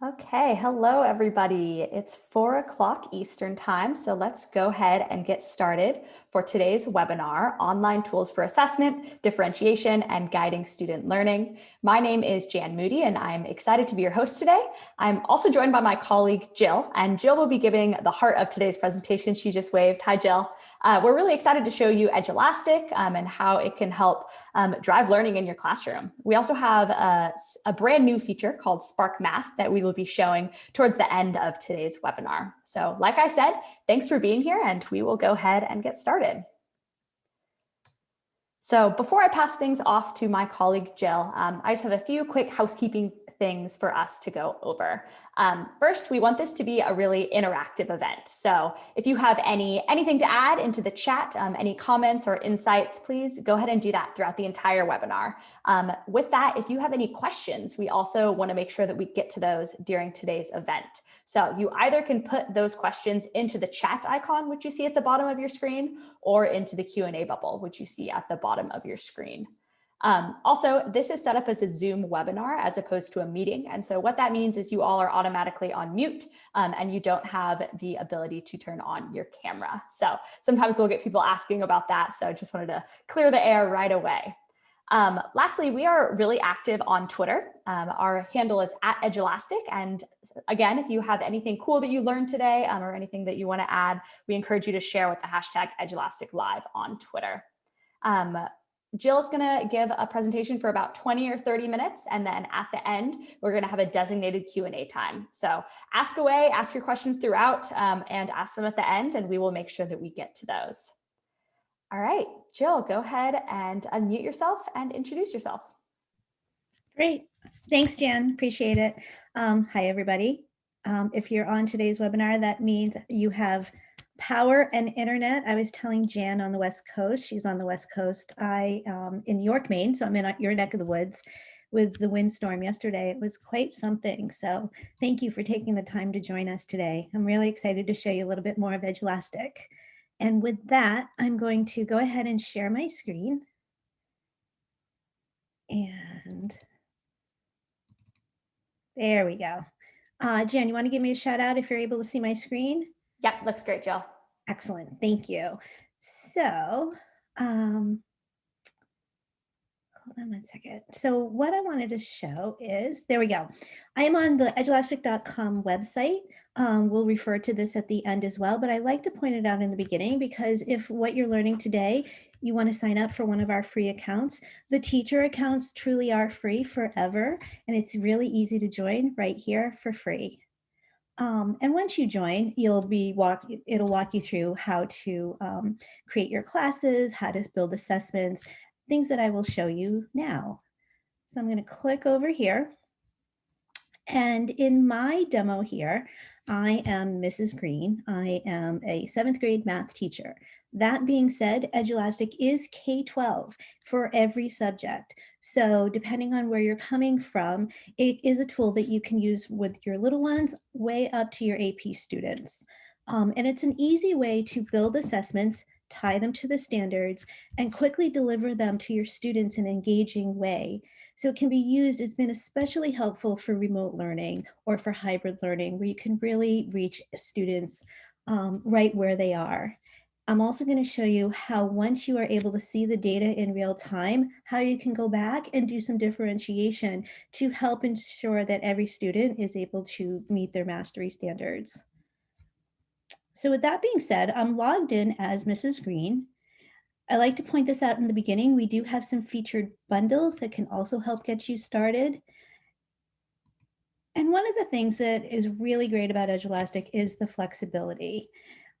Okay, hello everybody. It's 4 o'clock Eastern time, so let's go ahead and get started for today's webinar, Online Tools for Assessment, Differentiation, and Guiding Student Learning. My name is Jan Moody, and I'm excited to be your host today. I'm also joined by my colleague, Jill, and Jill will be giving the heart of today's presentation. She just waved. Hi, Jill. We're really excited to show you Edulastic and how it can help drive learning in your classroom. We also have a brand new feature called SparkMath that we will be showing towards the end of today's webinar. So like I said, thanks for being here, and we will go ahead and get started. So before I pass things off to my colleague, Jill, I just have a few quick housekeeping things for us to go over. First, we want this to be a really interactive event. So if you have anything to add into the chat, any comments or insights, please go ahead and do that throughout the entire webinar. With that, if you have any questions, we also want to make sure that we get to those during today's event. So you either can put those questions into the chat icon, which you see at the bottom of your screen, or into the Q&A bubble, which you see at the bottom of your screen. Also, this is set up as a Zoom webinar as opposed to a meeting. And so what that means is you all are automatically on mute and you don't have the ability to turn on your camera. So sometimes we'll get people asking about that. So I just wanted to clear the air right away. Lastly, we are really active on Twitter. Our handle is @Edulastic. And again, if you have anything cool that you learned today or anything that you want to add, we encourage you to share with the hashtag #EdulasticLive on Twitter. Jill is going to give a presentation for about 20 or 30 minutes. And then at the end, we're going to have a designated Q&A time. So ask away, ask your questions throughout and ask them at the end, and we will make sure that we get to those. All right, Jill, go ahead and unmute yourself and introduce yourself. Great. Thanks, Jan. Appreciate it. Hi, everybody. If you're on today's webinar, that means you have power and internet. I was telling Jan on the West Coast, she's on the West Coast. I in York, Maine, so I'm in your neck of the woods with the windstorm yesterday. It was quite something. So thank you for taking the time to join us today. I'm really excited to show you a little bit more of Edulastic. And with that, I'm going to go ahead and share my screen. And there we go. Jan, you want to give me a shout out if you're able to see my screen? Yep, looks great, Jill. Excellent, thank you. So, hold on one second. So what I wanted to show is, there we go. I am on the edulastic.com website. We'll refer to this at the end as well, but I like to point it out in the beginning because if what you're learning today, you want to sign up for one of our free accounts, the teacher accounts truly are free forever, and it's really easy to join right here for free. And once you join, it'll walk you through how to create your classes, how to build assessments, things that I will show you now. So I'm going to click over here. And in my demo here, I am Mrs. Green. I am a 7th grade math teacher. That being said, Edulastic is K-12 for every subject. So depending on where you're coming from, it is a tool that you can use with your little ones way up to your AP students. And it's an easy way to build assessments, tie them to the standards, and quickly deliver them to your students in an engaging way. So it can be used, it's been especially helpful for remote learning or for hybrid learning, where you can really reach students right where they are. I'm also going to show you how once you are able to see the data in real time, how you can go back and do some differentiation to help ensure that every student is able to meet their mastery standards. So with that being said, I'm logged in as Mrs. Green. I like to point this out in the beginning. We do have some featured bundles that can also help get you started. And one of the things that is really great about Edulastic is the flexibility.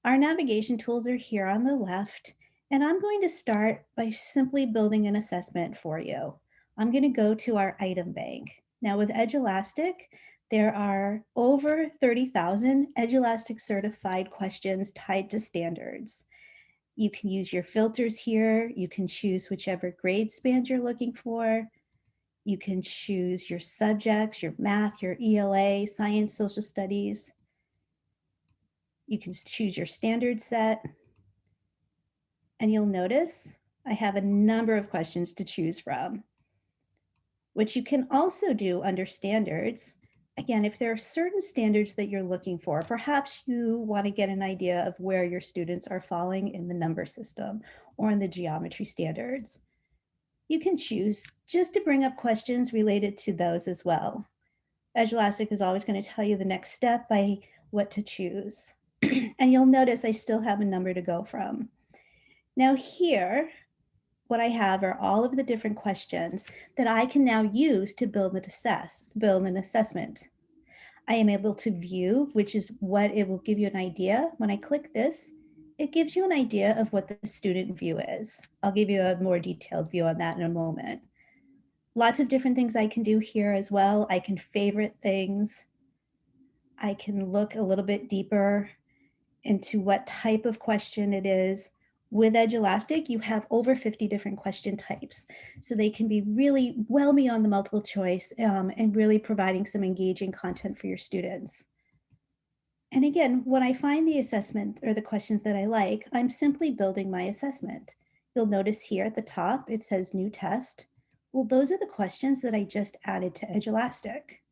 Our navigation tools are here on the left, and I'm going to start by simply building an assessment for you. I'm going to go to our item bank. Now with Edulastic, there are over 30,000 Edulastic certified questions tied to standards. You can use your filters here. You can choose whichever grade span you're looking for. You can choose your subjects, your math, your ELA, science, social studies. You can choose your standard set. And you'll notice I have a number of questions to choose from. What you can also do under standards, again, if there are certain standards that you're looking for, perhaps you want to get an idea of where your students are falling in the number system or in the geometry standards. You can choose just to bring up questions related to those as well. Edulastic is always going to tell you the next step by what to choose. And you'll notice I still have a number to go from. Now here, what I have are all of the different questions that I can now use to build an assessment. I am able to view, which is what it will give you an idea. When I click this, it gives you an idea of what the student view is. I'll give you a more detailed view on that in a moment. Lots of different things I can do here as well. I can favorite things. I can look a little bit deeper into what type of question it is. With Edulastic, you have over 50 different question types. So they can be really well beyond the multiple choice and really providing some engaging content for your students. And again, when I find the assessment or the questions that I like, I'm simply building my assessment. You'll notice here at the top, it says new test. Well, those are the questions that I just added to Edulastic.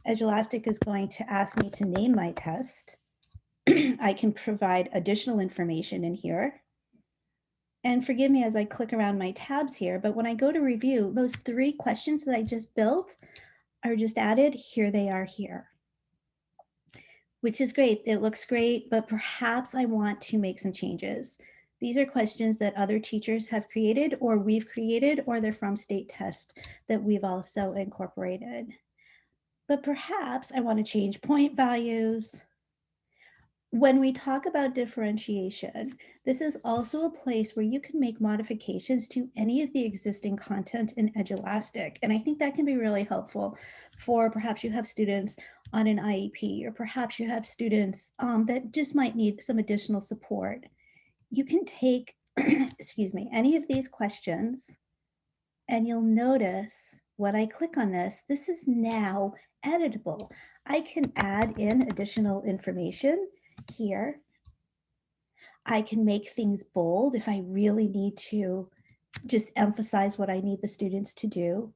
Edulastic is going to ask me to name my test. I can provide additional information in here. And forgive me as I click around my tabs here, but when I go to review, those 3 questions that I just built are just added. Here they are here, which is great. It looks great, but perhaps I want to make some changes. These are questions that other teachers have created or we've created, or they're from state tests that we've also incorporated. But perhaps I want to change point values. When we talk about differentiation, this is also a place where you can make modifications to any of the existing content in Edulastic. And I think that can be really helpful for perhaps you have students on an IEP, or perhaps you have students that just might need some additional support. You can take, excuse me, any of these questions, and you'll notice when I click on this, this is now editable. I can add in additional information here. I can make things bold if I really need to just emphasize what I need the students to do.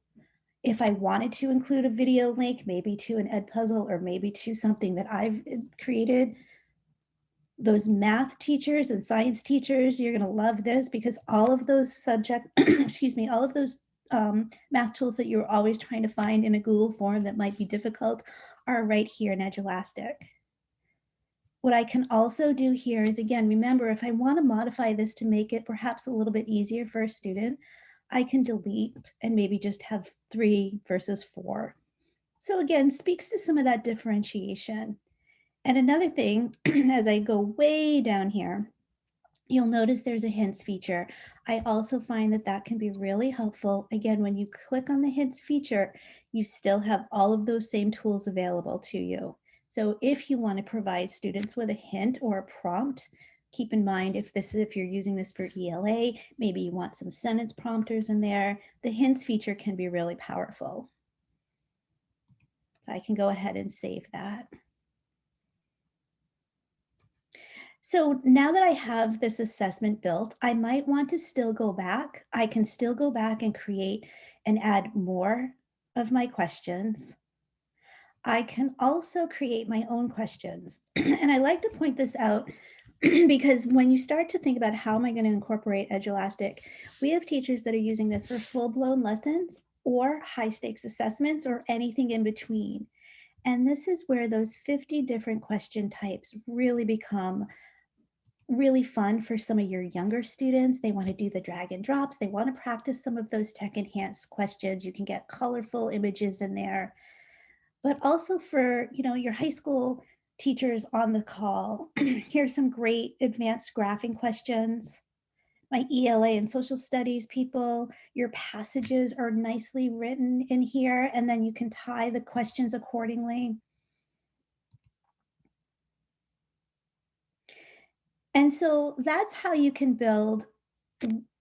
If I wanted to include a video link, maybe to an Edpuzzle or maybe to something that I've created, those math teachers and science teachers, you're going to love this, because all of those excuse me, all of those math tools that you're always trying to find in a Google form that might be difficult are right here in Edulastic. What I can also do here is, again, remember, if I want to modify this to make it perhaps a little bit easier for a student, I can delete and maybe just have 3 versus 4. So again, speaks to some of that differentiation. And another thing, as I go way down here, you'll notice there's a hints feature. I also find that that can be really helpful. Again, when you click on the hints feature, you still have all of those same tools available to you. So if you want to provide students with a hint or a prompt, keep in mind if you're using this for ELA, maybe you want some sentence prompters in there, the hints feature can be really powerful. So I can go ahead and save that. So now that I have this assessment built, I might want to still go back. I can still go back and create and add more of my questions. I can also create my own questions. And I like to point this out because when you start to think about how am I going to incorporate Edulastic, we have teachers that are using this for full-blown lessons or high-stakes assessments or anything in between. And this is where those 50 different question types really become really fun for some of your younger students. They want to do the drag and drops. They want to practice some of those tech enhanced questions. You can get colorful images in there, but also for, your high school teachers on the call. Here's some great advanced graphing questions. My ELA and social studies people, your passages are nicely written in here, and then you can tie the questions accordingly. And so that's how you can build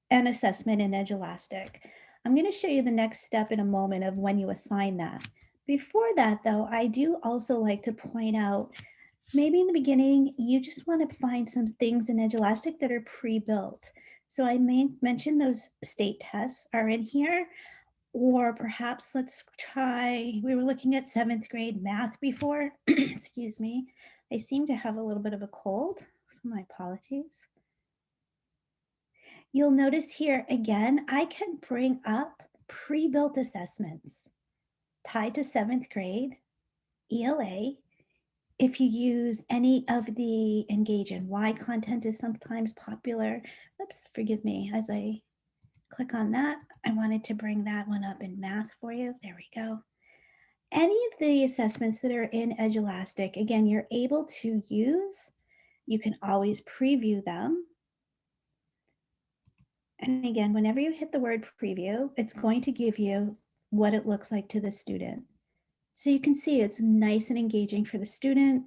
an assessment in Edulastic. I'm going to show you the next step in a moment of when you assign that. Before that, though, I do also like to point out, maybe in the beginning, you just want to find some things in Edulastic that are pre-built. So I mentioned those state tests are in here. Or perhaps let's try, we were looking at 7th grade math before. Excuse me. I seem to have a little bit of a cold, so my apologies. You'll notice here again, I can bring up pre-built assessments tied to 7th grade, ELA. If you use any of the engage in why content is sometimes popular. Oops, forgive me as I click on that. I wanted to bring that one up in math for you. There we go. Any of the assessments that are in Edulastic, again, you're able to use. You can always preview them. And again, whenever you hit the word preview, it's going to give you what it looks like to the student. So you can see it's nice and engaging for the student.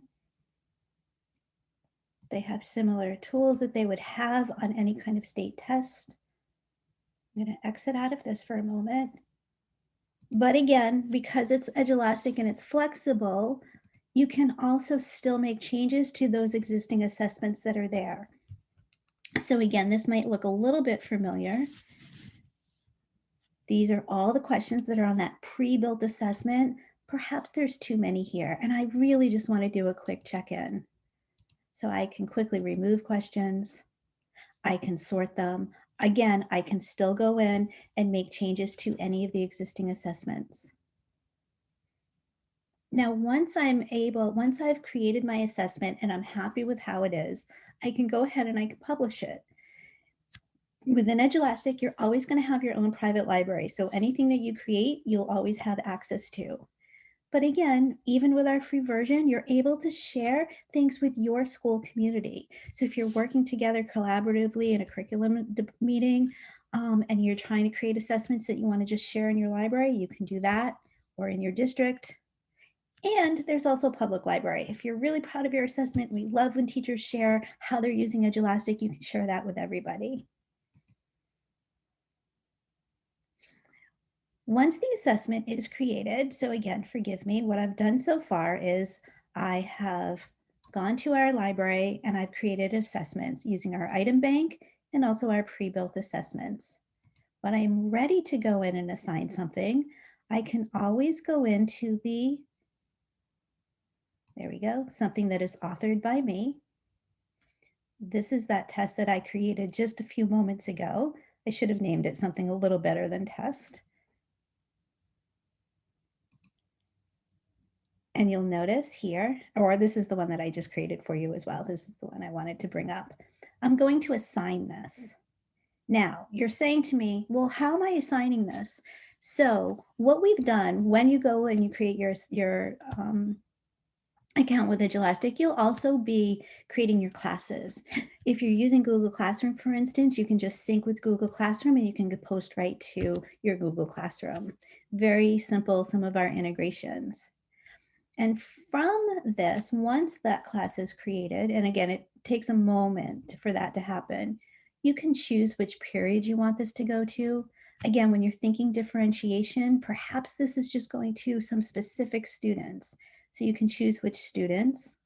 They have similar tools that they would have on any kind of state test. I'm going to exit out of this for a moment. But again, because it's Edulastic and it's flexible, you can also still make changes to those existing assessments that are there. So again, this might look a little bit familiar. These are all the questions that are on that pre-built assessment. Perhaps there's too many here, and I really just want to do a quick check-in. So I can quickly remove questions. I can sort them. Again, I can still go in and make changes to any of the existing assessments. Now, once I've created my assessment and I'm happy with how it is, I can go ahead and I can publish it. Within Edulastic, you're always going to have your own private library. So anything that you create, you'll always have access to. But again, even with our free version, you're able to share things with your school community. So if you're working together collaboratively in a curriculum meeting and you're trying to create assessments that you want to just share in your library, you can do that, or in your district. And there's also a public library. If you're really proud of your assessment, we love when teachers share how they're using Edulastic. You can share that with everybody. Once the assessment is created, so again, forgive me, what I've done so far is I have gone to our library and I've created assessments using our item bank and also our pre-built assessments. When I'm ready to go in and assign something, I can always go into there we go, something that is authored by me. This is that test that I created just a few moments ago. I should have named it something a little better than test. And you'll notice here, or this is the one that I just created for you as well. This is the one I wanted to bring up. I'm going to assign this. Now, you're saying to me, well, how am I assigning this? So what we've done when you go and you create your account with Edulastic, you'll also be creating your classes. If you're using Google Classroom, for instance, you can just sync with Google Classroom and you can post right to your Google Classroom. Very simple, some of our integrations. And from this, once that class is created, and again, it takes a moment for that to happen, you can choose which period you want this to go to. Again, when you're thinking differentiation, perhaps this is just going to some specific students. So you can choose which students.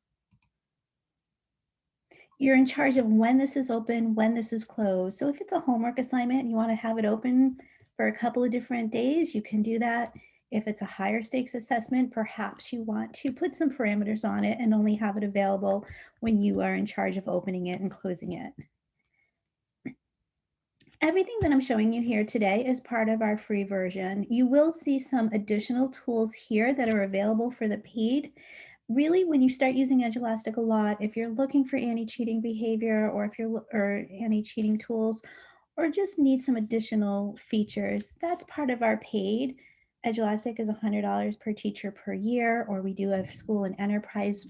You're in charge of when this is open, when this is closed. So if it's a homework assignment and you want to have it open for a couple of different days, you can do that. If it's a higher stakes assessment, perhaps you want to put some parameters on it and only have it available when you are in charge of opening it and closing it. Everything that I'm showing you here today is part of our free version. You will see some additional tools here that are available for the paid. Really, when you start using Edulastic a lot, if you're looking for anti-cheating behavior or if you're anti-cheating tools, or just need some additional features, that's part of our paid. Edulastic is $100 per teacher per year, or we do have school and enterprise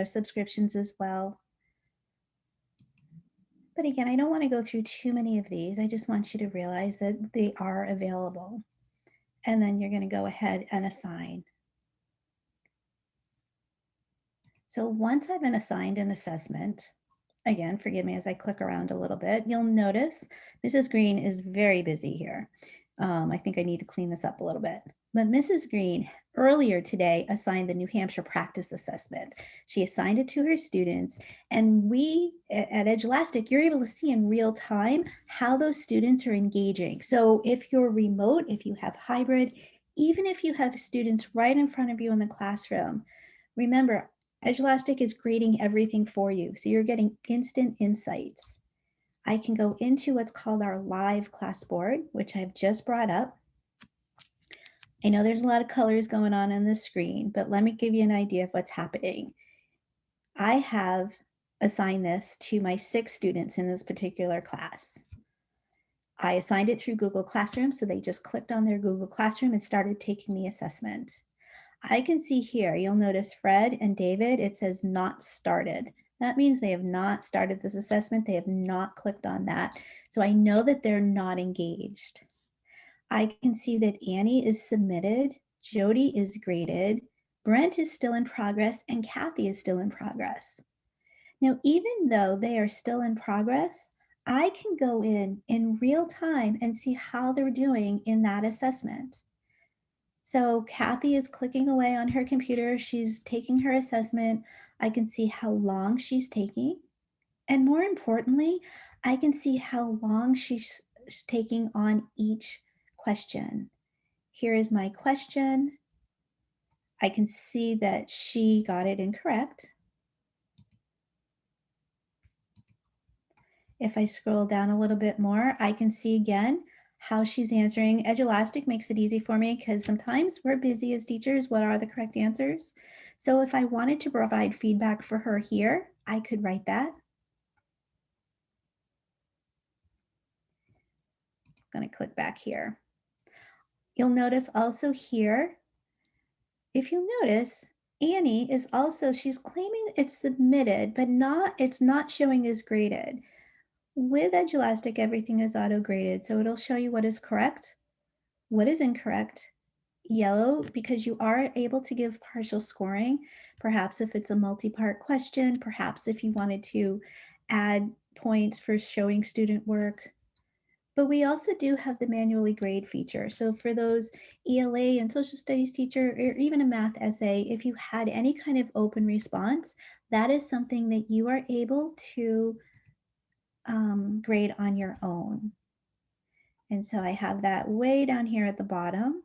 subscriptions as well. But again, I don't want to go through too many of these. I just want you to realize that they are available. And then you're going to go ahead and assign. So once I've been assigned an assessment, again, forgive me as I click around a little bit, you'll notice Mrs. Green is very busy here. I think I need to clean this up a little bit. But Mrs. Green earlier today assigned the New Hampshire practice assessment. She assigned it to her students, and we at Edulastic, you're able to see in real time how those students are engaging. So if you're remote, if you have hybrid, even if you have students right in front of you in the classroom, remember, Edulastic is grading everything for you. So you're getting instant insights. I can go into what's called our live class board, which I've just brought up. I know there's a lot of colors going on the screen, but let me give you an idea of what's happening. I have assigned this to my 6 students in this particular class. I assigned it through Google Classroom, so they just clicked on their Google Classroom and started taking the assessment. I can see here, you'll notice Fred and David, it says not started. That means they have not started this assessment. They have not clicked on that. So I know that they're not engaged. I can see that Annie is submitted, Jody is graded, Brent is still in progress, and Kathy is still in progress. Now, even though they are still in progress, I can go in real time and see how they're doing in that assessment. So Kathy is clicking away on her computer. She's taking her assessment. I can see how long she's taking. And more importantly, I can see how long she's taking on each question. Here is my question. I can see that she got it incorrect. If I scroll down a little bit more, I can see again how she's answering. Edulastic makes it easy for me because sometimes we're busy as teachers. What are the correct answers? So if I wanted to provide feedback for her here, I could write that. I'm going to click back here. You'll notice also here, if you notice, Annie is also, she's claiming it's submitted, but it's not showing as graded. With Edulastic, everything is auto-graded, so it'll show you what is correct, what is incorrect. Yellow, because you are able to give partial scoring, perhaps if it's a multi-part question, perhaps if you wanted to add points for showing student work. But we also do have the manually grade feature. So for those ELA and social studies teacher, or even a math essay, if you had any kind of open response, that is something that you are able to grade on your own. And so I have that way down here at the bottom.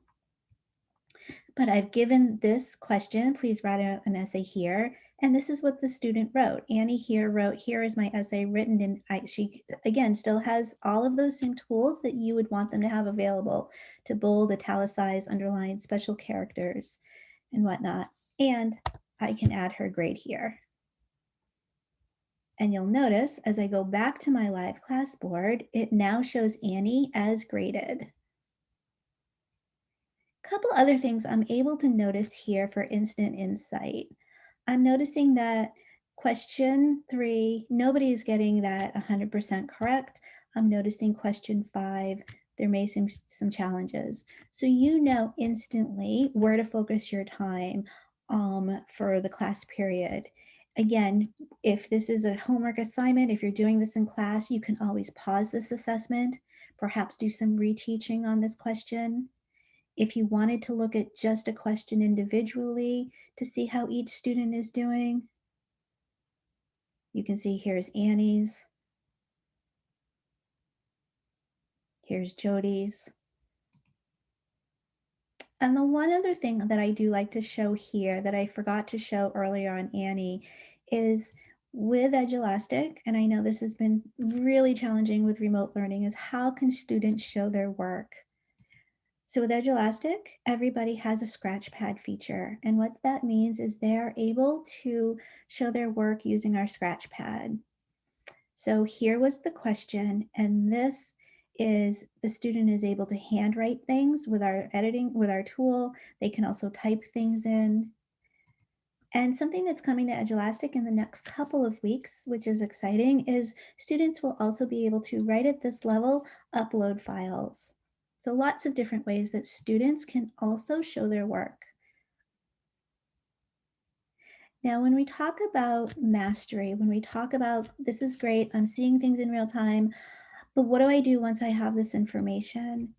But I've given this question, please write out an essay here. And this is what the student wrote. Annie here wrote, here is my essay written in, she again still has all of those same tools that you would want them to have available to bold, italicize, underline, special characters and whatnot. And I can add her grade here. And you'll notice as I go back to my live class board, it now shows Annie as graded. Couple other things I'm able to notice here for instant insight. I'm noticing that question 3, nobody is getting that 100% correct. I'm noticing question 5, there may be some challenges. So you know instantly where to focus your time for the class period. Again, if this is a homework assignment, if you're doing this in class, you can always pause this assessment, perhaps do some reteaching on this question. If you wanted to look at just a question individually to see how each student is doing, you can see here's Annie's, here's Jody's. And the one other thing that I do like to show here that I forgot to show earlier on Annie is with Edulastic, and I know this has been really challenging with remote learning, is how can students show their work? So with Edulastic, everybody has a scratch pad feature. And what that means is they're able to show their work using our scratch pad. So here was the question, and this is the student is able to handwrite things with our editing, with our tool. They can also type things in. And something that's coming to Edulastic in the next couple of weeks, which is exciting, is students will also be able to, right at this level, upload files. So lots of different ways that students can also show their work. Now, when we talk about mastery, when we talk about this is great, I'm seeing things in real time, but what do I do once I have this information?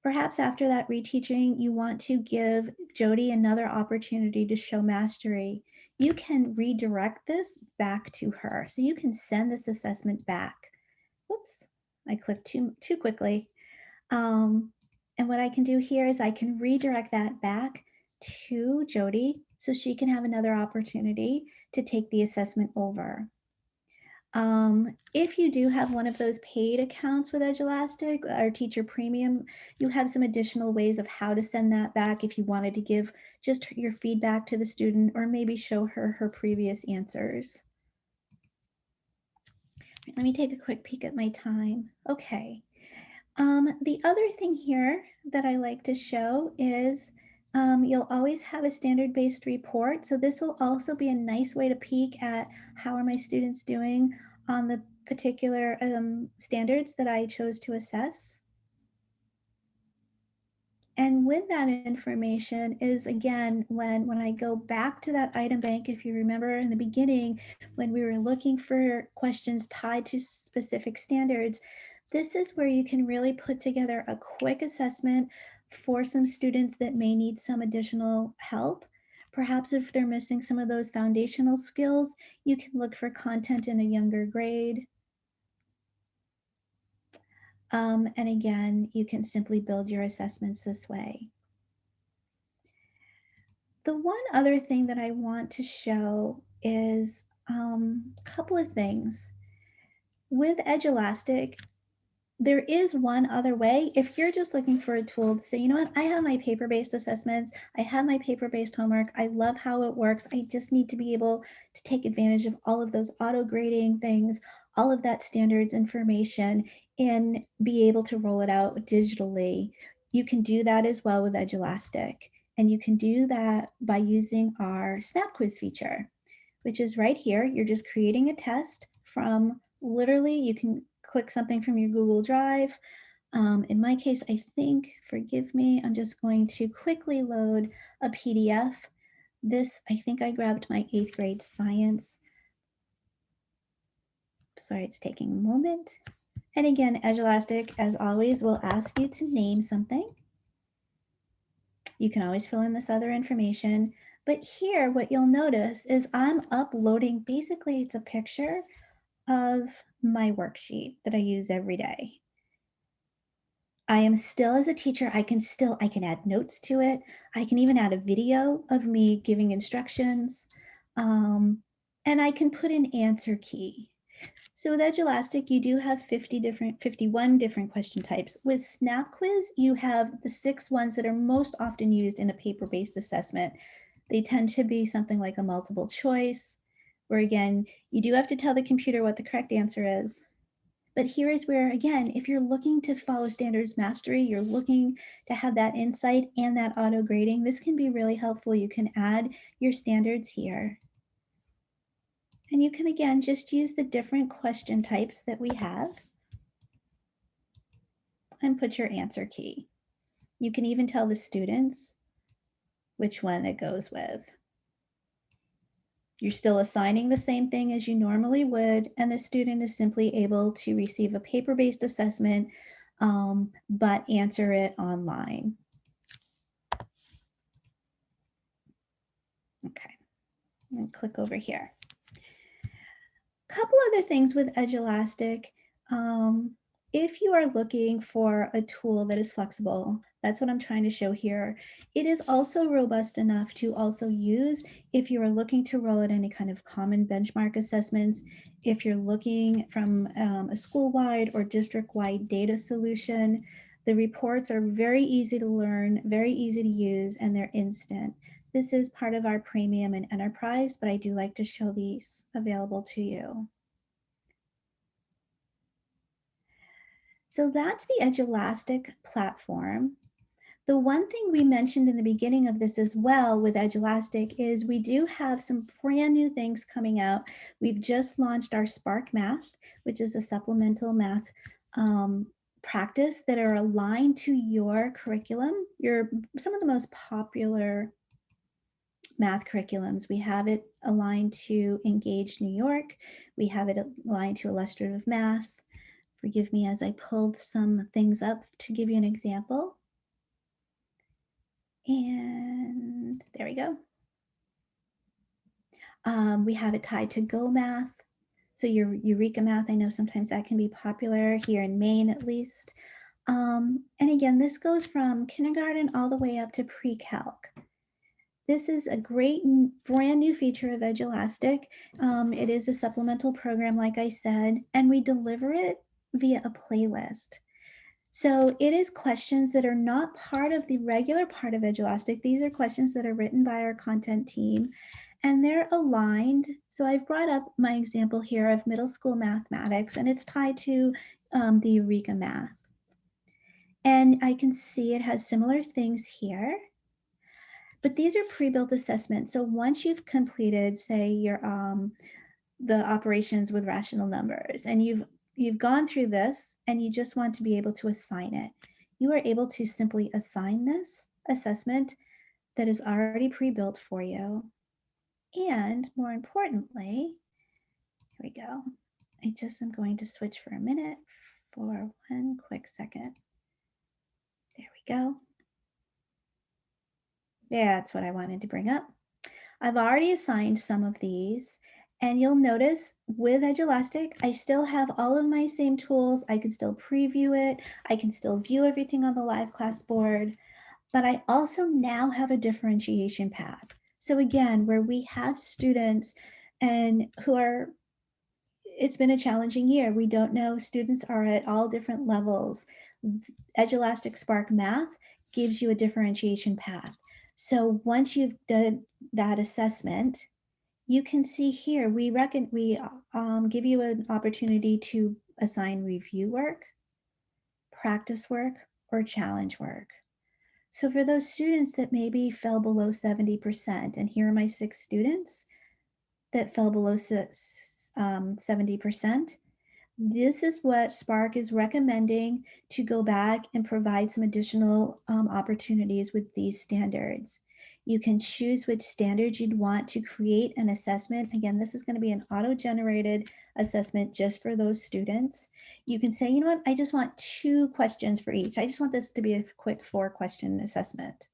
Perhaps after that reteaching, you want to give Jody another opportunity to show mastery. You can redirect this back to her. So you can send this assessment back. Whoops, I clicked too quickly. And what I can do here is I can redirect that back to Jody so she can have another opportunity to take the assessment over. If you do have one of those paid accounts with Edulastic or Teacher Premium, you have some additional ways of how to send that back if you wanted to give just your feedback to the student or maybe show her her previous answers. Let me take a quick peek at my time. Okay. The other thing here that I like to show is you'll always have a standard-based report. So this will also be a nice way to peek at how are my students doing on the particular standards that I chose to assess. And with that information is, again, when I go back to that item bank, if you remember in the beginning, when we were looking for questions tied to specific standards, this is where you can really put together a quick assessment for some students that may need some additional help. Perhaps if they're missing some of those foundational skills, you can look for content in a younger grade. And again, you can simply build your assessments this way. The one other thing that I want to show is a couple of things. With Edulastic, there is one other way. If you're just looking for a tool to say, you know what, I have my paper-based assessments, I have my paper-based homework, I love how it works, I just need to be able to take advantage of all of those auto-grading things, all of that standards information, and be able to roll it out digitally. You can do that as well with Edulastic. And you can do that by using our Snap Quiz feature, which is right here. You're just creating a test from literally, you can click something from your Google Drive. In my case, I think, forgive me, I'm just going to quickly load a PDF. This, I think I grabbed my 8th grade science. Sorry, it's taking a moment. And again, Edulastic, as always, will ask you to name something. You can always fill in this other information. But here, what you'll notice is I'm uploading, basically it's a picture of my worksheet that I use every day. I am still, as a teacher, I can add notes to it. I can even add a video of me giving instructions. And I can put an answer key. So with Edulastic, you do have 51 different question types. With Snap Quiz, you have the 6 ones that are most often used in a paper-based assessment. They tend to be something like a multiple choice, where again, you do have to tell the computer what the correct answer is. But here is where, again, if you're looking to follow standards mastery, you're looking to have that insight and that auto grading, this can be really helpful. You can add your standards here. And you can, again, just use the different question types that we have and put your answer key. You can even tell the students which one it goes with. You're still assigning the same thing as you normally would, and the student is simply able to receive a paper-based assessment, but answer it online. Okay, I'm gonna click over here. Couple other things with Edulastic. If you are looking for a tool that is flexible, that's what I'm trying to show here. It is also robust enough to also use if you are looking to roll out any kind of common benchmark assessments, if you're looking from a school-wide or district-wide data solution. The reports are very easy to learn, very easy to use, and they're instant. This is part of our premium and enterprise, but I do like to show these available to you. So that's the Edulastic platform. The one thing we mentioned in the beginning of this as well with Edulastic is we do have some brand new things coming out. We've just launched our SparkMath, which is a supplemental math practice that are aligned to your curriculum, some of the most popular math curriculums. We have it aligned to Engage New York. We have it aligned to Illustrative Math. Forgive me as I pulled some things up to give you an example. And there we go. We have it tied to Go Math. So your Eureka Math, I know sometimes that can be popular here in Maine at least. And again, this goes from kindergarten all the way up to pre-calc. This is a great brand new feature of Edulastic. It is a supplemental program, like I said, and we deliver it via a playlist. So it is questions that are not part of the regular part of Edulastic. These are questions that are written by our content team, and they're aligned. So I've brought up my example here of middle school mathematics, and it's tied to the Eureka Math. And I can see it has similar things here. But these are pre-built assessments. So once you've completed, say, your the operations with rational numbers, and you've gone through this and you just want to be able to assign it, you are able to simply assign this assessment that is already pre-built for you. And more importantly, here we go. I just am going to switch for a minute for one quick second. There we go. That's what I wanted to bring up. I've already assigned some of these, and you'll notice with Edulastic, I still have all of my same tools. I can still preview it. I can still view everything on the live class board, but I also now have a differentiation path. So again, where we have students and it's been a challenging year. We don't know, students are at all different levels. Edulastic SparkMath gives you a differentiation path. So once you've done that assessment, you can see here, we give you an opportunity to assign review work, practice work, or challenge work. So for those students that maybe fell below 70%, and here are my 6 students that fell below 70%, this is what Spark is recommending to go back and provide some additional opportunities with these standards. You can choose which standards you'd want to create an assessment. Again, this is going to be an auto-generated assessment just for those students. You can say, you know what, I just want 2 questions for each. I just want this to be a quick 4-question assessment.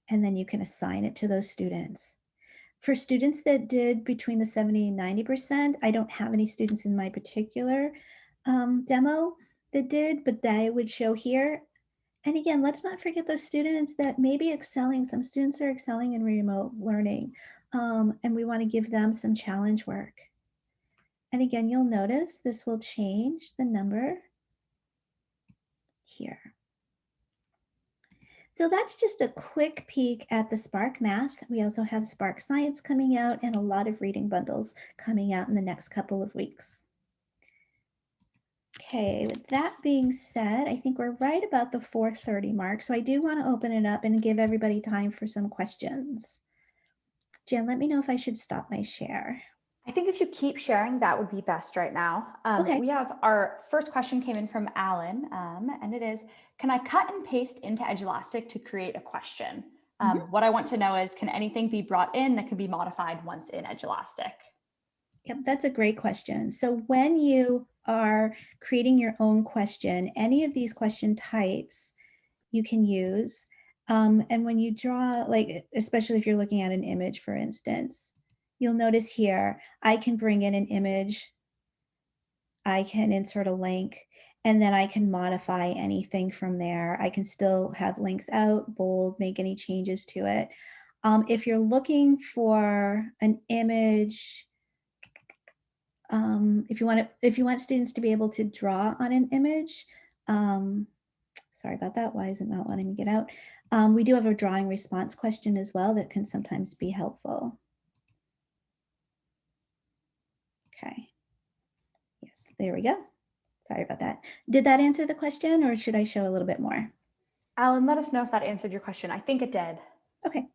And then you can assign it to those students. For students that did between the 70 and 90%, I don't have any students in my particular demo that did, but they would show here. And again, let's not forget those students that may be excelling. Some students are excelling in remote learning, and we want to give them some challenge work. And again, you'll notice this will change the number here. So that's just a quick peek at the Spark Math. We also have Spark Science coming out and a lot of reading bundles coming out in the next couple of weeks. Okay, with that being said, I think we're right about the 4:30 mark. So I do want to open it up and give everybody time for some questions. Jen, let me know if I should stop my share. I think if you keep sharing, that would be best right now. Okay. We have our first question came in from Alan, and it is, can I cut and paste into Edulastic to create a question? What I want to know is, can anything be brought in that can be modified once in Edulastic? Yep, that's a great question. So when you are creating your own question, any of these question types you can use. And when you draw, like, especially if you're looking at an image, for instance, you'll notice here, I can bring in an image, I can insert a link, and then I can modify anything from there. I can still have links out, bold, make any changes to it. If you're looking for an image, if you want students to be able to draw on an image, sorry about that. Why is it not letting me get out? We do have a drawing response question as well that can sometimes be helpful. Okay. Yes, there we go. Sorry about that. Did that answer the question, or should I show a little bit more? Alan, let us know if that answered your question. I think it did. Okay.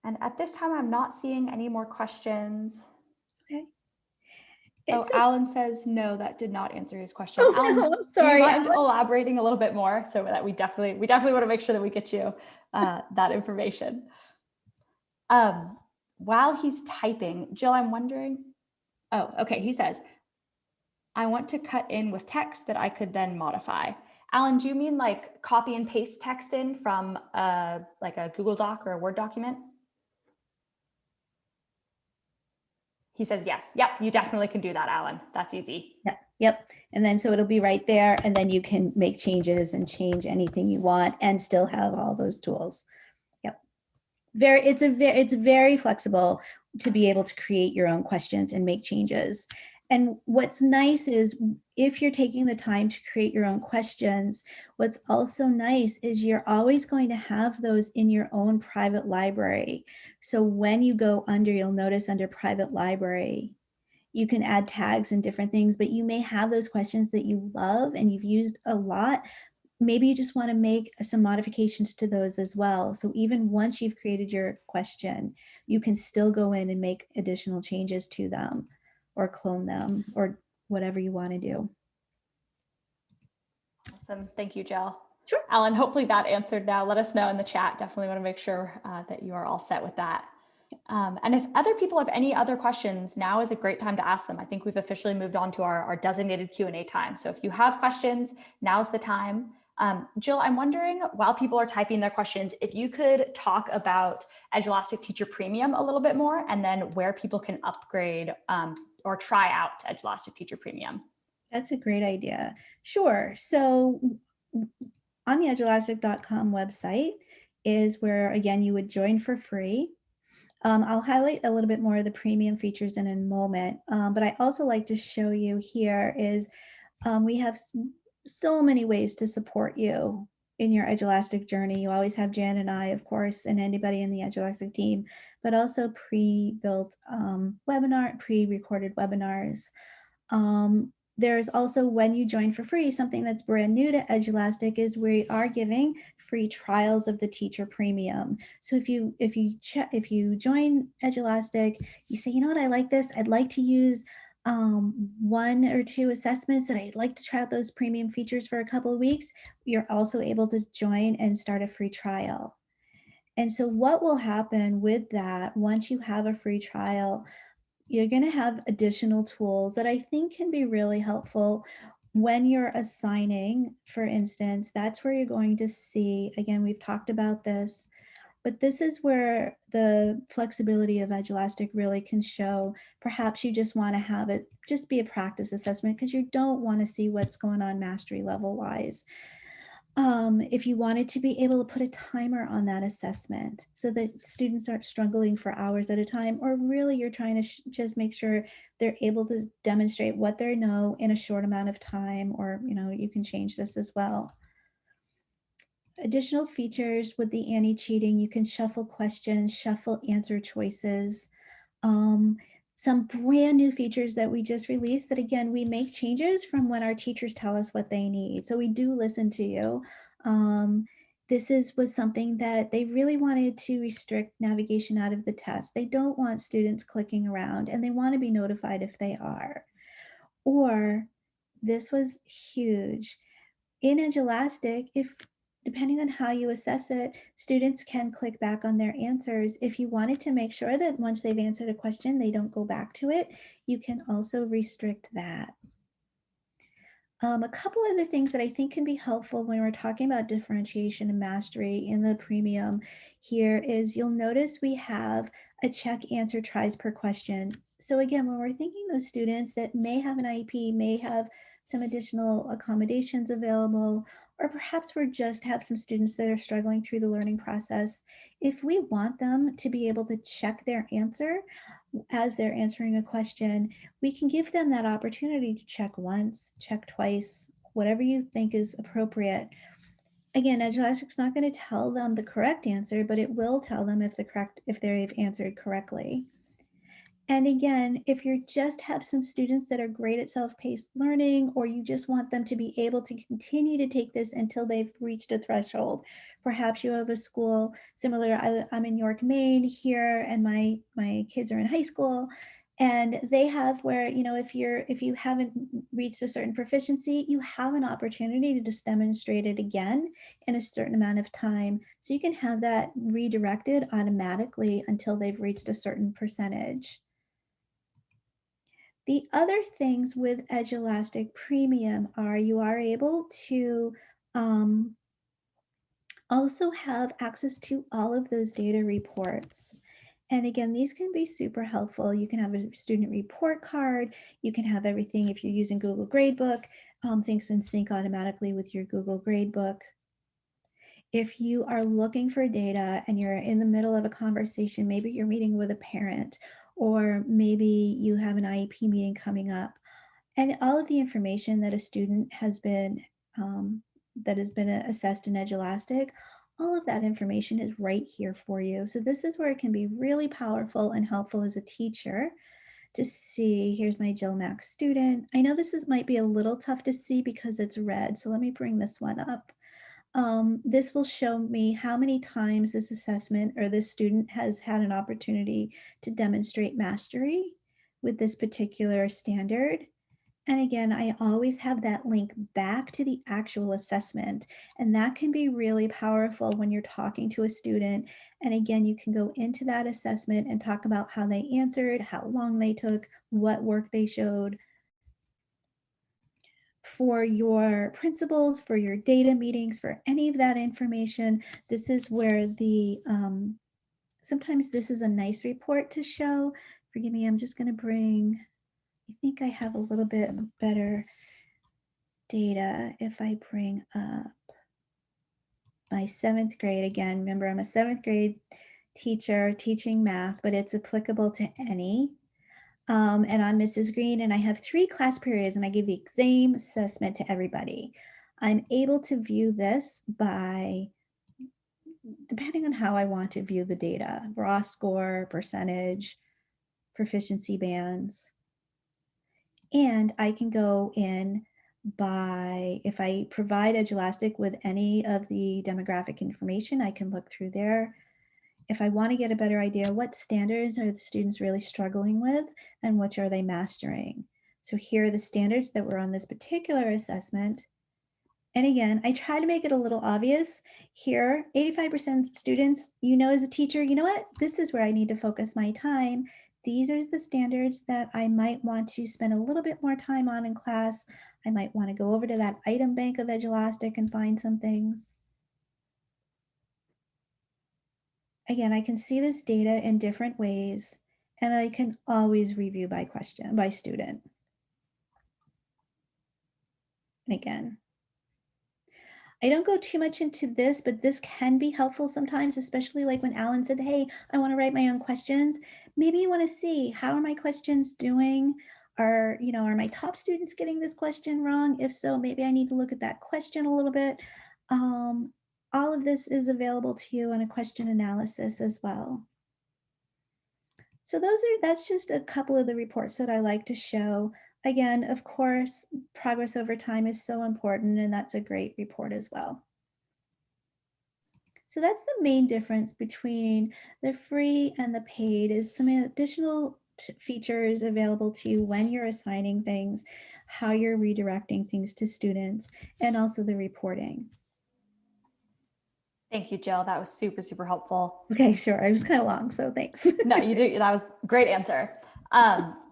And at this time, I'm not seeing any more questions. Okay. Alan says, no, that did not answer his question. Oh, Alan, no, I'm sorry, do you mind Alan. elaborating a little bit more so that we definitely want to make sure that we get you that information. While he's typing, Jill, I'm wondering, oh, okay, he says, I want to cut in with text that I could then modify. Alan, do you mean like copy and paste text in from like a Google Doc or a Word document? He says yes. Yep, you definitely can do that, Alan. That's easy. Yep, yep. And then so it'll be right there, and then you can make changes and change anything you want and still have all those tools. Yep. It's very flexible to be able to create your own questions and make changes. And what's nice is if you're taking the time to create your own questions, what's also nice is you're always going to have those in your own private library. So when you go under, you'll notice under private library, you can add tags and different things, but you may have those questions that you love and you've used a lot. Maybe you just want to make some modifications to those as well. So even once you've created your question, you can still go in and make additional changes to them or clone them or whatever you want to do. Awesome. Thank you, Jill. Sure. Alan, hopefully that answered now. Let us know in the chat. Definitely want to make sure that you are all set with that. And if other people have any other questions, now is a great time to ask them. I think we've officially moved on to our designated Q&A time. So if you have questions, now's the time. Jill, I'm wondering, while people are typing their questions, if you could talk about Edulastic Teacher Premium a little bit more, and then where people can upgrade or try out Edulastic Teacher Premium. That's a great idea. Sure. So on the edulastic.com website is where, again, you would join for free. I'll highlight a little bit more of the premium features in a moment, but I also like to show you here is we have so many ways to support you in your Edulastic journey. You always have Jan and I, of course, and anybody in the Edulastic team, but also pre-built pre-recorded webinars. There's also, when you join for free, something that's brand new to Edulastic is we are giving free trials of the Teacher Premium. So if you join Edulastic, you say, you know what, I like this. I'd like to use 1 or 2 assessments, and I'd like to try out those premium features for a couple of weeks. You're also able to join and start a free trial. And so what will happen with that, once you have a free trial, you're going to have additional tools that I think can be really helpful when you're assigning. For instance, that's where you're going to see, again, we've talked about this, but this is where the flexibility of Edulastic really can show. Perhaps you just want to have it just be a practice assessment because you don't want to see what's going on mastery level wise. If you wanted to be able to put a timer on that assessment so that students aren't struggling for hours at a time, or really you're trying to just make sure they're able to demonstrate what they know in a short amount of time, or you can change this as well. Additional features with the anti-cheating, you can shuffle questions, shuffle answer choices. Some brand new features that we just released that, again, we make changes from when our teachers tell us what they need. So we do listen to you. This was something that they really wanted to restrict navigation out of the test. They don't want students clicking around, and they want to be notified if they are. Or this was huge. In Edulastic, depending on how you assess it, students can click back on their answers. If you wanted to make sure that once they've answered a question, they don't go back to it, you can also restrict that. A couple other things that I think can be helpful when we're talking about differentiation and mastery in the premium here is, you'll notice we have a check answer tries per question. So again, when we're thinking those students that may have an IEP, may have some additional accommodations available, or perhaps we just have some students that are struggling through the learning process, if we want them to be able to check their answer as they're answering a question, we can give them that opportunity to check once, check twice, whatever you think is appropriate. Again, Edulastic's not going to tell them the correct answer, but it will tell them if they've answered correctly. And again, if you just have some students that are great at self-paced learning, or you just want them to be able to continue to take this until they've reached a threshold, perhaps you have a school similar. I'm in York, Maine here, and my kids are in high school, and they have where, if you haven't reached a certain proficiency, you have an opportunity to just demonstrate it again in a certain amount of time. So you can have that redirected automatically until they've reached a certain percentage. The other things with Edulastic Premium are you are able to Also have access to all of those data reports. And again, these can be super helpful. You can have a student report card. You can have everything if you're using Google Gradebook, things can sync automatically with your Google Gradebook. If you are looking for data and you're in the middle of a conversation, maybe you're meeting with a parent, or maybe you have an IEP meeting coming up, and all of the information that a student has been assessed in Edulastic, all of that information is right here for you. So this is where it can be really powerful and helpful as a teacher to see. Here's my Jill Max student. I know might be a little tough to see because it's red, so let me bring this one up. This will show me how many times this assessment or this student has had an opportunity to demonstrate mastery with this particular standard. And again, I always have that link back to the actual assessment. And that can be really powerful when you're talking to a student. And again, you can go into that assessment and talk about how they answered, how long they took, what work they showed. For your principals, for your data meetings, for any of that information, this is where sometimes this is a nice report to show. Forgive me, I'm just going to bring, I think I have a little bit better data if I bring up my 7th grade. Again, remember, I'm a 7th grade teacher teaching math, but it's applicable to any. And I'm Mrs. Green, and I have 3 class periods, and I give the same assessment to everybody. I'm able to view this by, depending on how I want to view the data, raw score, percentage, proficiency bands. And I can go in by, if I provide Edulastic with any of the demographic information, I can look through there. If I want to get a better idea, what standards are the students really struggling with and which are they mastering? So here are the standards that were on this particular assessment. And again, I try to make it a little obvious here. 85% students, as a teacher, you know what? This is where I need to focus my time. These are the standards that I might want to spend a little bit more time on in class. I might want to go over to that item bank of Edulastic and find some things. Again, I can see this data in different ways, and I can always review by question, by student. And again, I don't go too much into this, but this can be helpful sometimes, especially like when Alan said, hey, I want to write my own questions. Maybe you want to see, how are my questions doing? Are my top students getting this question wrong? If so, maybe I need to look at that question a little bit. All of this is available to you in a question analysis as well. So that's just a couple of the reports that I like to show. Again, of course, progress over time is so important, and that's a great report as well. So that's the main difference between the free and the paid, is some additional features available to you when you're assigning things, how you're redirecting things to students, and also the reporting. Thank you, Jill. That was super, super helpful. Okay, sure. It was kind of long, so thanks. No, you did. That was a great answer.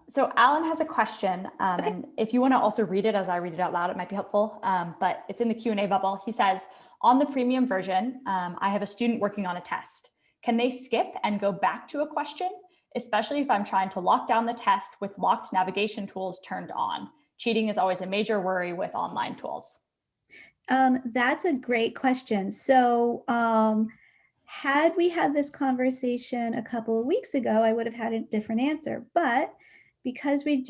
So Alan has a question, and if you want to also read it as I read it out loud, it might be helpful, but it's in the Q&A bubble. He says, on the premium version, I have a student working on a test. Can they skip and go back to a question, especially if I'm trying to lock down the test with locked navigation tools turned on? Cheating is always a major worry with online tools. That's a great question. So had we had this conversation a couple of weeks ago, I would have had a different answer. But because we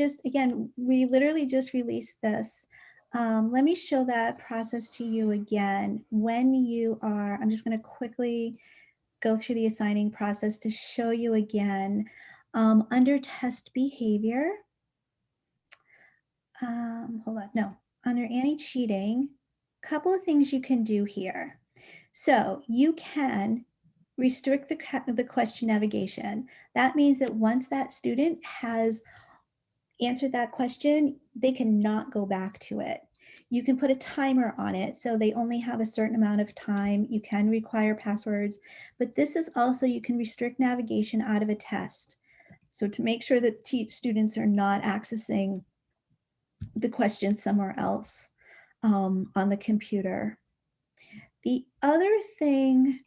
literally just released this, let me show that process to you again. When you are, I'm just going to quickly go through the assigning process to show you again. Under test behavior, hold on, no, under anti-cheating, couple of things you can do here. So you can restrict the question navigation. That means that once that student has answered that question, they cannot go back to it. You can put a timer on it, so they only have a certain amount of time. You can require passwords, but this is also, you can restrict navigation out of a test. So to make sure that students are not accessing the question somewhere else on the computer. The other thing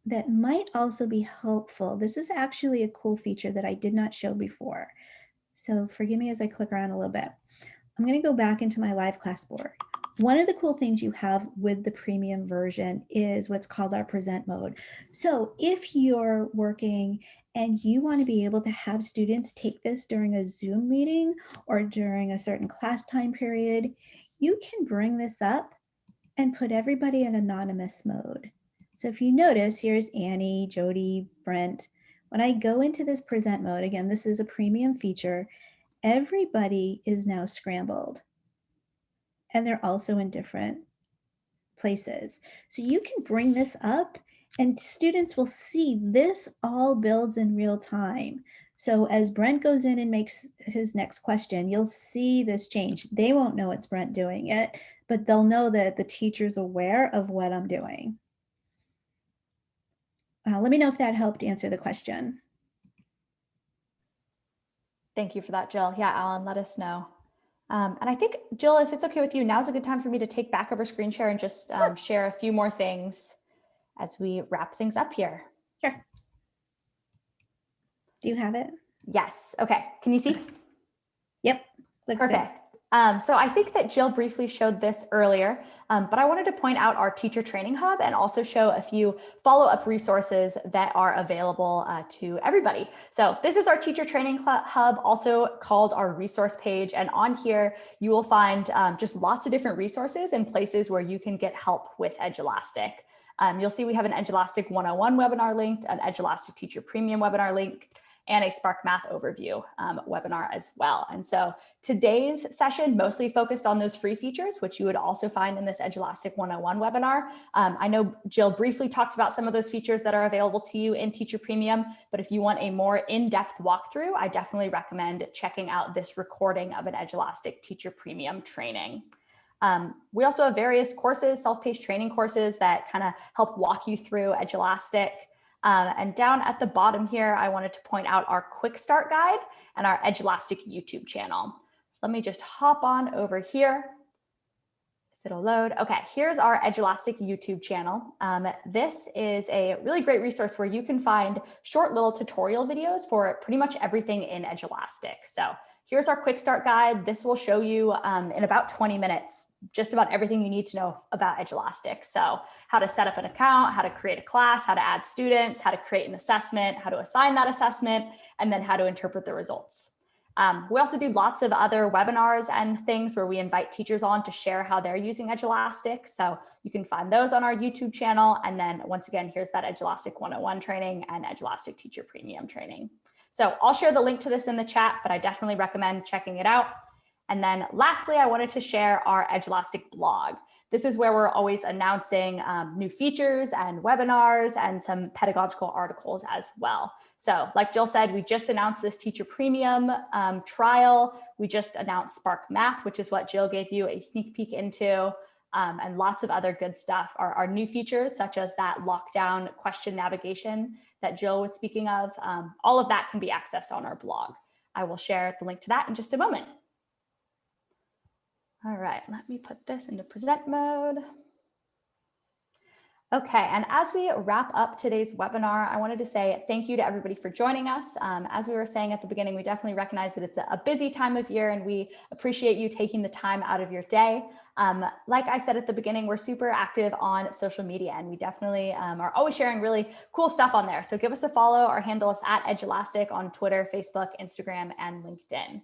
that might also be helpful, this is actually a cool feature that I did not show before. So forgive me as I click around a little bit. I'm going to go back into my live class board. One of the cool things you have with the premium version is what's called our present mode. So if you're working and you want to be able to have students take this during a Zoom meeting or during a certain class time period, you can bring this up and put everybody in anonymous mode. So if you notice, here's Annie, Jody, Brent. When I go into this present mode, again, this is a premium feature, everybody is now scrambled. And they're also in different places. So you can bring this up and students will see this all builds in real time. So as Brent goes in and makes his next question, you'll see this change. They won't know it's Brent doing it, but they'll know that the teacher's aware of what I'm doing. Let me know if that helped answer the question. Thank you for that, Jill. Yeah, Alan, let us know. And I think, Jill, if it's okay with you, now's a good time for me to take back over screen share and just share a few more things as we wrap things up here. Sure. Do you have it? Yes. Okay. Can you see? Yep. Looks Perfect. So I think that Jill briefly showed this earlier, but I wanted to point out our teacher training hub and also show a few follow-up resources that are available to everybody. So this is our teacher training hub, also called our resource page. And on here, you will find just lots of different resources and places where you can get help with Edulastic. You'll see we have an Edulastic 101 webinar linked, an Edulastic Teacher Premium webinar link, and a SparkMath overview webinar as well. And so today's session mostly focused on those free features, which you would also find in this Edulastic 101 webinar. I know Jill briefly talked about some of those features that are available to you in Teacher Premium, but if you want a more in-depth walkthrough, I definitely recommend checking out this recording of an Edulastic Teacher Premium training. We also have various courses, self-paced training courses that kind of help walk you through Edulastic. And down at the bottom here, I wanted to point out our quick start guide and our Edulastic YouTube channel. So let me just hop on over here. If it'll load. Okay, here's our Edulastic YouTube channel. This is a really great resource where you can find short little tutorial videos for pretty much everything in Edulastic. So here's our quick start guide. This will show you in about 20 minutes just about everything you need to know about Edulastic. So how to set up an account, how to create a class, how to add students, how to create an assessment, how to assign that assessment, and then how to interpret the results. We also do lots of other webinars and things where we invite teachers on to share how they're using Edulastic. So you can find those on our YouTube channel. And then once again, here's that Edulastic 101 training and Edulastic Teacher Premium training. So I'll share the link to this in the chat, but I definitely recommend checking it out. And then lastly, I wanted to share our Edulastic blog. This is where we're always announcing new features and webinars and some pedagogical articles as well. So like Jill said, we just announced this Teacher Premium trial. We just announced SparkMath, which is what Jill gave you a sneak peek into, and lots of other good stuff. Our new features, such as that lockdown question navigation that Jill was speaking of, all of that can be accessed on our blog. I will share the link to that in just a moment. All right, let me put this into present mode. Okay, and as we wrap up today's webinar, I wanted to say thank you to everybody for joining us. As we were saying at the beginning, we definitely recognize that it's a busy time of year and we appreciate you taking the time out of your day. Like I said at the beginning, we're super active on social media and we definitely are always sharing really cool stuff on there. So give us a follow. Our handle is @Edulastic on Twitter, Facebook, Instagram, and LinkedIn.